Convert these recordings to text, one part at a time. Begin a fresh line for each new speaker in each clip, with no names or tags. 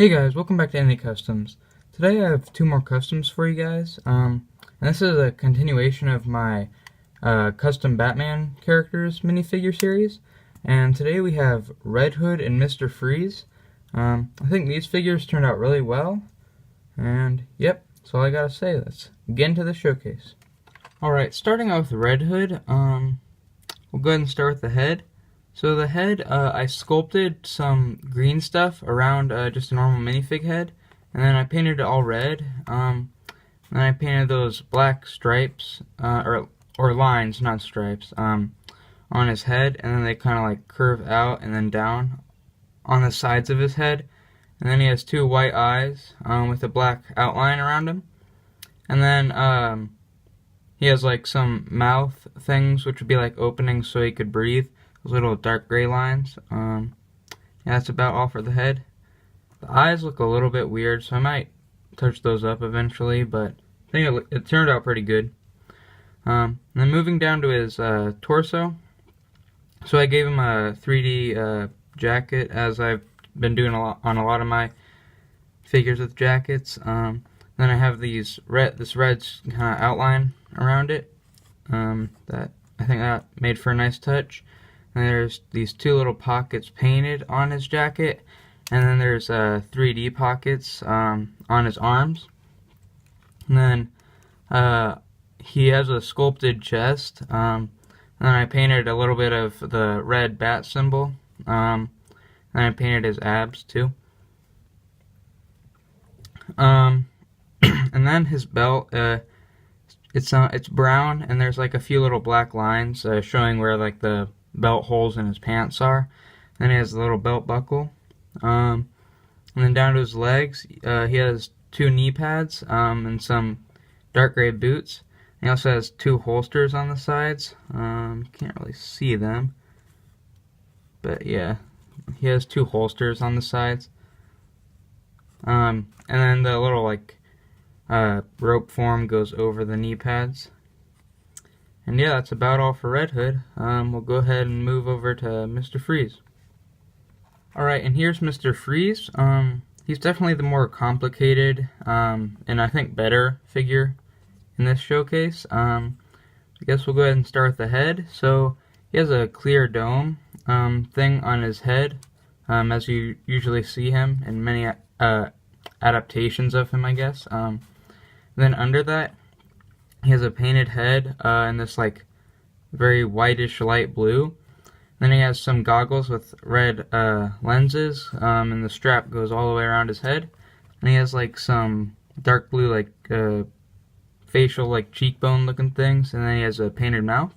Hey guys, welcome back to Any Customs. Today I have two more customs for you guys. And this is a continuation of my custom Batman characters minifigure series. And today we have Red Hood and Mr. Freeze. I think these figures turned out really well. And yep, that's all I gotta say. Let's get into the showcase. Alright, starting out with Red Hood, we'll go ahead and start with the head. So the head, I sculpted some green stuff around just a normal minifig head, and then I painted it all red. And then I painted those black stripes, or lines, not stripes, on his head, and then they kind of like curve out and then down on the sides of his head. And then he has two white eyes with a black outline around him. And then he has like some mouth things, which would be like openings so he could breathe. Those little dark gray lines. Yeah, that's about all for the head. The eyes look a little bit weird, so I might touch those up eventually, but I think it turned out pretty good. And then moving down to his torso. So I gave him a 3D jacket, as I've been doing on a lot of my figures with jackets. Then I have this red kind of outline around it. That I think that made for a nice touch. And there's these two little pockets painted on his jacket, and then there's 3D pockets on his arms. And then he has a sculpted chest, and then I painted a little bit of the red bat symbol, and I painted his abs too. And then his belt, it's brown, and there's like a few little black lines showing where like the belt holes in his pants are. Then he has a little belt buckle. And then down to his legs, he has two knee pads and some dark gray boots. He also has two holsters on the sides. Can't really see them, but yeah, he has two holsters on the sides. And then the little like rope form goes over the knee pads. And yeah, that's about all for Red Hood. We'll go ahead and move over to Mr. Freeze. Alright, and here's Mr. Freeze. He's definitely the more complicated, and I think better figure in this showcase. I guess we'll go ahead and start with the head. So, he has a clear dome thing on his head, as you usually see him in many adaptations of him, I guess. Then under that, he has a painted head in this like very whitish light blue. Then he has some goggles with red lenses, and the strap goes all the way around his head. And he has like some dark blue like facial like cheekbone looking things, and then he has a painted mouth.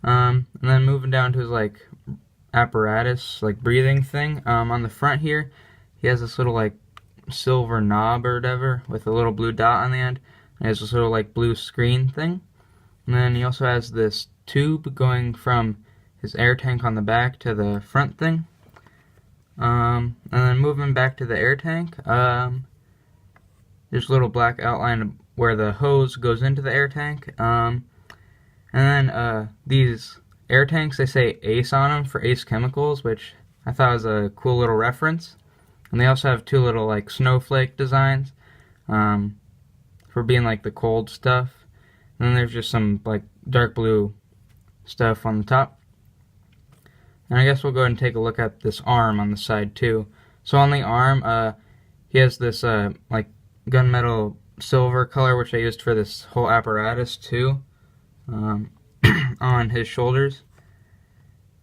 And then moving down to his like apparatus, like breathing thing, on the front here, he has this little like silver knob or whatever with a little blue dot on the end. It has this little like blue screen thing. And then he also has this tube going from his air tank on the back to the front thing. And then moving back to the air tank, there's a little black outline where the hose goes into the air tank. And then these air tanks, they say Ace on them for Ace Chemicals, which I thought was a cool little reference. And they also have two little like snowflake designs. For being like the cold stuff. And then there's just some like dark blue stuff on the top. And I guess we'll go ahead and take a look at this arm on the side too. So on the arm, he has this like gunmetal silver color, which I used for this whole apparatus too, on his shoulders.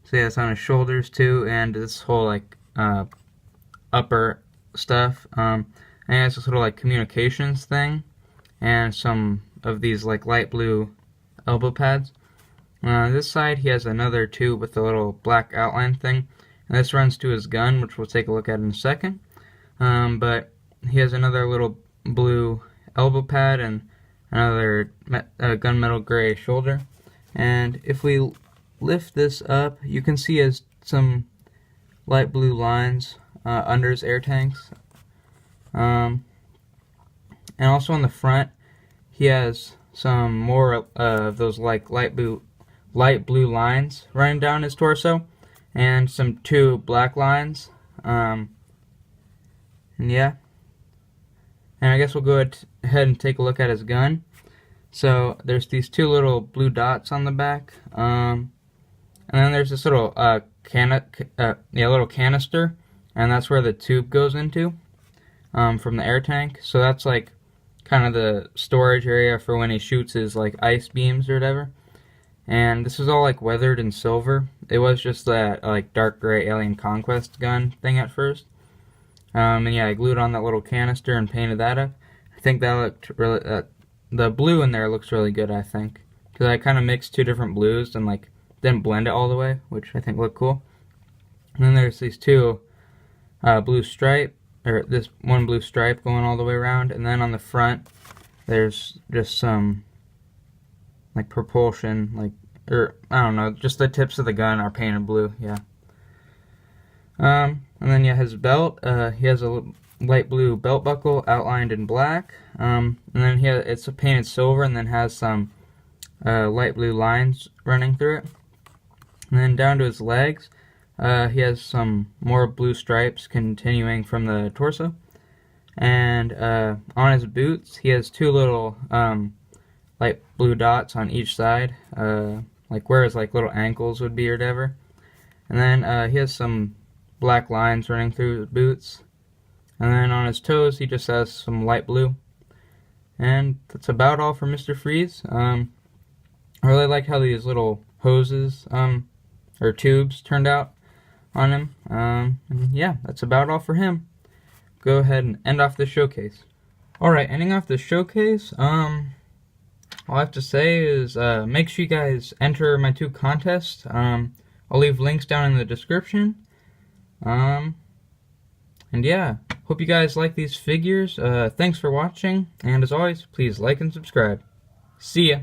So yeah, it's on his shoulders too, and this whole like upper stuff. And he has this little like communications thing, and some of these like light blue elbow pads. This side he has another tube with a little black outline thing, and this runs to his gun, which we'll take a look at in a second. But he has another little blue elbow pad and another gunmetal gray shoulder. And if we lift this up, you can see he has some light blue lines under his air tanks. And also on the front, he has some more of those like light blue lines running down his torso, and two black lines. And And yeah. And I guess we'll go ahead and take a look at his gun. So there's these two little blue dots on the back. And then there's this little little canister, and that's where the tube goes into from the air tank. So that's like kind of the storage area for when he shoots his like ice beams or whatever. And this is all like weathered in silver. It was just that like dark gray Alien Conquest gun thing at first. And yeah, I glued on that little canister and painted that up. I think that looked really, the blue in there looks really good, I think. Because I kind of mixed two different blues and like didn't blend it all the way, which I think looked cool. And then there's these two blue stripe, or this one blue stripe going all the way around. And then on the front, there's just some like propulsion, like, or I don't know, just the tips of the gun are painted blue, yeah. And then yeah, his belt, he has a light blue belt buckle outlined in black. And then it's painted silver and then has some light blue lines running through it. And then down to his legs, he has some more blue stripes continuing from the torso. And on his boots, he has two little light blue dots on each side, like where his like little ankles would be or whatever. And then he has some black lines running through his boots. And then on his toes, he just has some light blue. And that's about all for Mr. Freeze. I really like how these little hoses, or tubes, turned out on him. And yeah, that's about all for him. Go ahead and end off this showcase. Alright, ending off this showcase, all I have to say is make sure you guys enter my two contests. I'll leave links down in the description. And yeah, hope you guys like these figures. Thanks for watching, and as always, please like and subscribe. See ya!